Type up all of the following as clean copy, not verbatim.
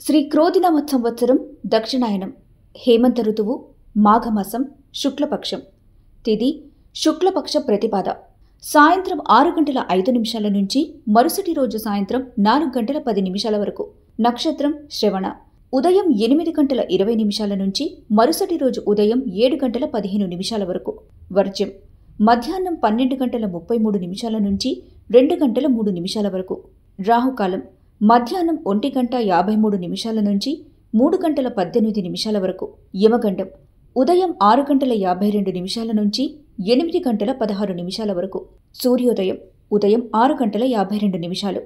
శ్రీ క్రోధినామ సంవత్సరం దక్షిణాయనం హేమంత ఋతువు మాఘమాసం శుక్లపక్షం తిథి శుక్లపక్ష ప్రతిపాద సాయంత్రం 6:05 నుంచి మరుసటి రోజు సాయంత్రం 4:10 వరకు నక్షత్రం శ్రవణ ఉదయం 8:20 నుంచి మరుసటి రోజు ఉదయం 7:15 వరకు వర్జ్యం మధ్యాహ్నం 12:33 నుంచి 2:03 వరకు రాహుకాలం మధ్యాహ్నం 1:53 నుంచి 3:18 వరకు యమగండం ఉదయం 6:52 నుంచి 8:16 వరకు సూర్యోదయం ఉదయం 6:52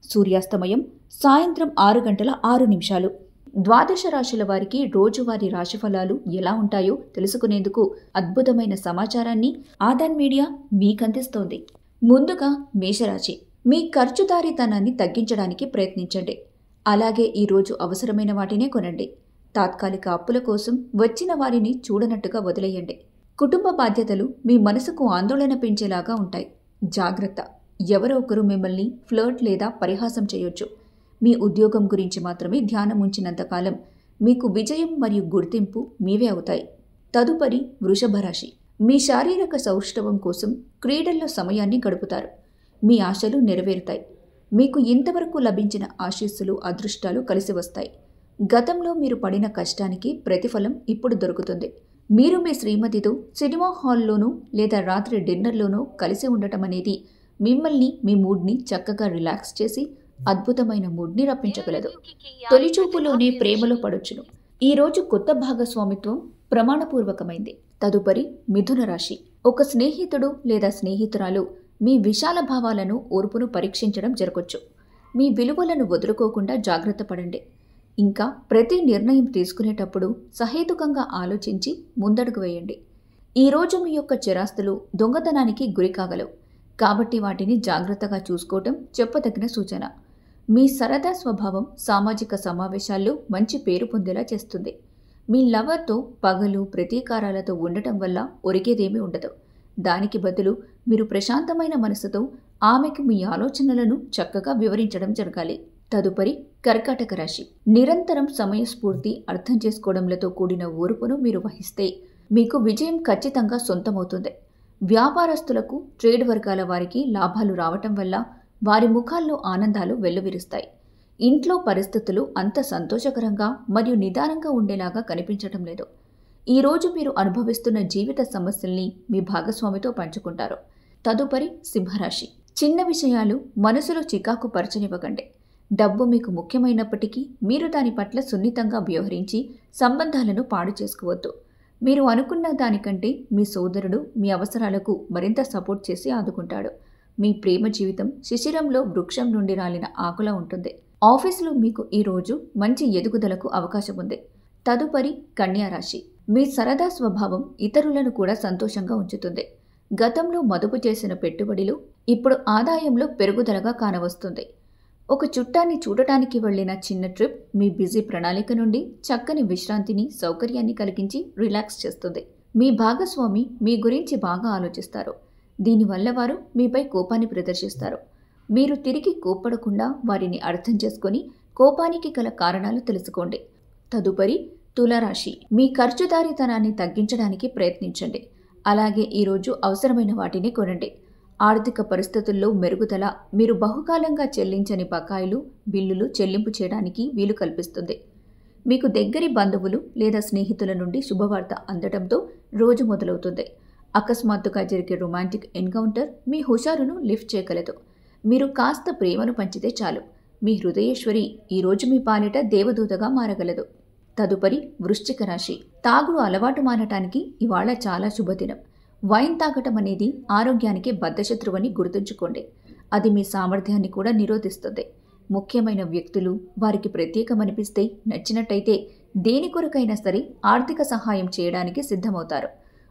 సూర్యాస్తమయం సాయంత్రం 6:06 ద్వాదశ రాశుల వారికి రోజువారీ రాశిఫలాలు ఎలా ఉంటాయో తెలుసుకునేందుకు అద్భుతమైన సమాచారాన్ని ఆదాన్ మీడియా మీకందిస్తోంది. ముందుగా మేషరాశి. మీ ఖర్చుదారీతనాన్ని తగ్గించడానికి ప్రయత్నించండి. అలాగే ఈరోజు అవసరమైన వాటినే కొనండి. తాత్కాలిక అప్పుల కోసం వచ్చిన వారిని చూడనట్టుగా వదిలేయండి. కుటుంబ బాధ్యతలు మీ మనసుకు ఆందోళన పెంచేలాగా ఉంటాయి. జాగ్రత్త, ఎవరో ఒకరు మిమ్మల్ని ఫ్లర్ట్ లేదా పరిహాసం చేయొచ్చు. మీ ఉద్యోగం గురించి మాత్రమే ధ్యానం ఉంచినంతకాలం మీకు విజయం మరియు గుర్తింపు మీవే అవుతాయి. తదుపరి వృషభ రాశి. మీ శారీరక సౌష్ఠవం కోసం క్రీడల్లో సమయాన్ని గడుపుతారు. మీ ఆశలు నెరవేరుతాయి. మీకు ఇంతవరకు లభించిన ఆశీస్సులు అదృష్టాలు కలిసి వస్తాయి. గతంలో మీరు పడిన కష్టానికి ప్రతిఫలం ఇప్పుడు దొరుకుతుంది. మీరు మీ శ్రీమతితో సినిమా హాల్లోనూ లేదా రాత్రి డిన్నర్లోనూ కలిసి ఉండటం అనేది మిమ్మల్ని మీ మూడ్ని చక్కగా రిలాక్స్ చేసి అద్భుతమైన మూడ్ని రప్పించగలదు. తొలిచూపులోనే ప్రేమలో పడొచ్చును. ఈరోజు కొత్త భాగస్వామిత్వం ప్రమాణపూర్వకమైంది. తదుపరి మిథున రాశి. ఒక స్నేహితుడు లేదా స్నేహితురాలు మీ విశాల భావాలను ఓర్పును పరీక్షించడం జరగొచ్చు. మీ విలువలను వదులుకోకుండా జాగ్రత్త పడండి. ఇంకా ప్రతి నిర్ణయం తీసుకునేటప్పుడు సహేతుకంగా ఆలోచించి ముందడుగు వేయండి. ఈరోజు మీ యొక్క చిరాస్తులు దొంగతనానికి గురి కాగలవు. కాబట్టి వాటిని జాగ్రత్తగా చూసుకోవటం చెప్పదగిన సూచన. మీ సరదా స్వభావం సామాజిక సమావేశాల్లో మంచి పేరు పొందేలా చేస్తుంది. మీ లవర్తో పగలు ప్రతీకారాలతో ఉండటం వల్ల ఒరిగేదేమీ ఉండదు. దానికి బదులు మీరు ప్రశాంతమైన మనసుతో ఆమెకు మీ ఆలోచనలను చక్కగా వివరించడం జరగాలి. తదుపరి కర్కాటక రాశి. నిరంతరం సమయస్ఫూర్తి అర్థం చేసుకోవడంలతో కూడిన ఓర్పును మీరు వహిస్తే మీకు విజయం ఖచ్చితంగా సొంతమవుతుంది. వ్యాపారస్తులకు ట్రేడ్ వర్గాల వారికి లాభాలు రావటం వల్ల వారి ముఖాల్లో ఆనందాలు వెల్లువిరుస్తాయి. ఇంట్లో పరిస్థితులు అంత సంతోషకరంగా మరియు నిదానంగా ఉండేలాగా కనిపించటం లేదు. ఈరోజు మీరు అనుభవిస్తున్న జీవిత సమస్యల్ని మీ భాగస్వామితో పంచుకుంటారు. తదుపరి సింహరాశి. చిన్న విషయాలు మనసులో చికాకు పరచనివ్వకండి. డబ్బు మీకు ముఖ్యమైనప్పటికీ మీరు దాని పట్ల సున్నితంగా వ్యవహరించి సంబంధాలను పాడు చేసుకోవద్దు. మీరు అనుకున్న దానికంటే మీ సోదరుడు మీ అవసరాలకు మరింత సపోర్ట్ చేసి ఆదుకుంటాడు. మీ ప్రేమ జీవితం శిశిరంలో వృక్షం నుండి రాలిన ఆకులా ఉంటుంది. ఆఫీసులో మీకు ఈరోజు మంచి ఎదుగుదలకు అవకాశం ఉంది. తదుపరి కన్యా రాశి. మీ సరదా స్వభావం ఇతరులను కూడా సంతోషంగా ఉంచుతుంది. గతంలో మదుపు చేసిన పెట్టుబడులు ఇప్పుడు ఆదాయంలో పెరుగుదలగా కానవస్తుంది. ఒక చుట్టాన్ని చూడటానికి వెళ్లిన చిన్న ట్రిప్ మీ బిజీ ప్రణాళిక నుండి చక్కని విశ్రాంతిని సౌకర్యాన్ని కలిగించి రిలాక్స్ చేస్తుంది. మీ భాగస్వామి మీ గురించి బాగా ఆలోచిస్తారు. దీనివల్ల వారు మీపై కోపాన్ని ప్రదర్శిస్తారు. మీరు తిరిగి కోప్పడకుండా వారిని అర్థం చేసుకొని కోపానికి గల కారణాలు తెలుసుకోండి. తదుపరి తులారాశి. మీ ఖర్చుదారీతనాన్ని తగ్గించడానికి ప్రయత్నించండి. అలాగే ఈరోజు అవసరమైన వాటిని కొనండి. ఆర్థిక పరిస్థితుల్లో మెరుగుదల మీరు బహుకాలంగా చెల్లించని బకాయిలు బిల్లులు చెల్లింపు చేయడానికి వీలు కల్పిస్తుంది. మీకు దగ్గరి బంధువులు లేదా స్నేహితుల నుండి శుభవార్త అందడంతో రోజు మొదలవుతుంది. అకస్మాత్తుగా జరిగే రొమాంటిక్ ఎన్కౌంటర్ మీ హుషారును లిఫ్ట్ చేయగలదు. మీరు కాస్త ప్రేమను పంచితే చాలు. మీ హృదయేశ్వరి ఈరోజు మీ పాలిట దేవదూతగా మారగలదు. తదుపరి వృశ్చిక రాశి. తాగుడు అలవాటు మానటానికి ఇవాళ చాలా శుభదినం. వైన్ తాగటం అనేది ఆరోగ్యానికి బద్ధశత్రువని గుర్తుంచుకోండి. అది మీ సామర్థ్యాన్ని కూడా నిరోధిస్తుంది. ముఖ్యమైన వ్యక్తులు వారికి ప్రత్యేకమనిపిస్తే నచ్చినట్టయితే దేని కొరకైనా సరే ఆర్థిక సహాయం చేయడానికి సిద్ధమవుతారు.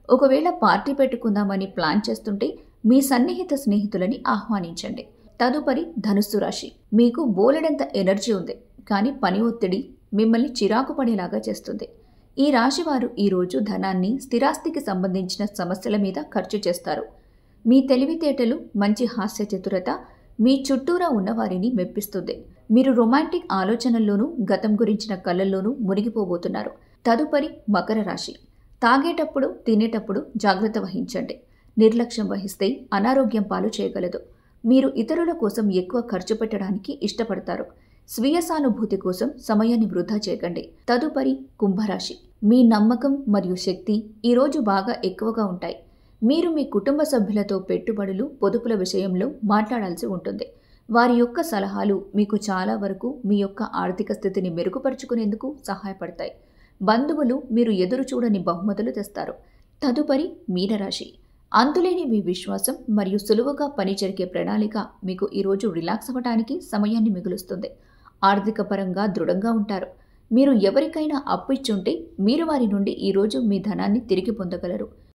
ఒకవేళ పార్టీ పెట్టుకుందామని ప్లాన్ చేస్తుంటే మీ సన్నిహిత స్నేహితులని ఆహ్వానించండి. తదుపరి ధనుస్సు రాశి. మీకు బోలెడంత ఎనర్జీ ఉంది, కానీ పని ఒత్తిడి మిమ్మల్ని చిరాకు పడేలాగా చేస్తుంది. ఈ రాశివారు ఈరోజు ధనాన్ని స్థిరాస్తికి సంబంధించిన సమస్యల మీద ఖర్చు చేస్తారు. మీ తెలివితేటలు మంచి హాస్య చతురత మీ చుట్టూరా ఉన్నవారిని మెప్పిస్తుంది. మీరు రొమాంటిక్ ఆలోచనల్లోనూ గతం గురించిన కలల్లోనూ మునిగిపోబోతున్నారు. తదుపరి మకర రాశి. తాగేటప్పుడు తినేటప్పుడు జాగ్రత్త వహించండి. నిర్లక్ష్యం వహిస్తే అనారోగ్యం పాలు చేయగలదు. మీరు ఇతరుల కోసం ఎక్కువ ఖర్చు పెట్టడానికి ఇష్టపడతారు. స్వీయ సానుభూతి కోసం సమయాన్ని వృధా చేయకండి. తదుపరి కుంభరాశి. మీ నమ్మకం మరియు శక్తి ఈరోజు బాగా ఎక్కువగా ఉంటాయి. మీరు మీ కుటుంబ సభ్యులతో పెట్టుబడులు పొదుపుల విషయంలో మాట్లాడాల్సి ఉంటుంది. వారి యొక్క సలహాలు మీకు చాలా వరకు మీ యొక్క ఆర్థిక స్థితిని మెరుగుపరుచుకునేందుకు సహాయపడతాయి. బంధువులు మీరు ఎదురు చూడని బహుమతులు తెస్తారు. తదుపరి మీనరాశి. అంతులేని మీ విశ్వాసం మరియు సులువుగా పనిచేరికే ప్రణాళిక మీకు ఈరోజు రిలాక్స్ అవ్వడానికి సమయాన్ని మిగులుస్తుంది. ఆర్థిక పరంగా దృఢంగా ఉంటారు. మీరు ఎవరికైనా అప్పు ఇచ్చుంటే మీరు వారి నుండి ఈరోజు మీ ధనాన్ని తిరిగి పొందగలరు.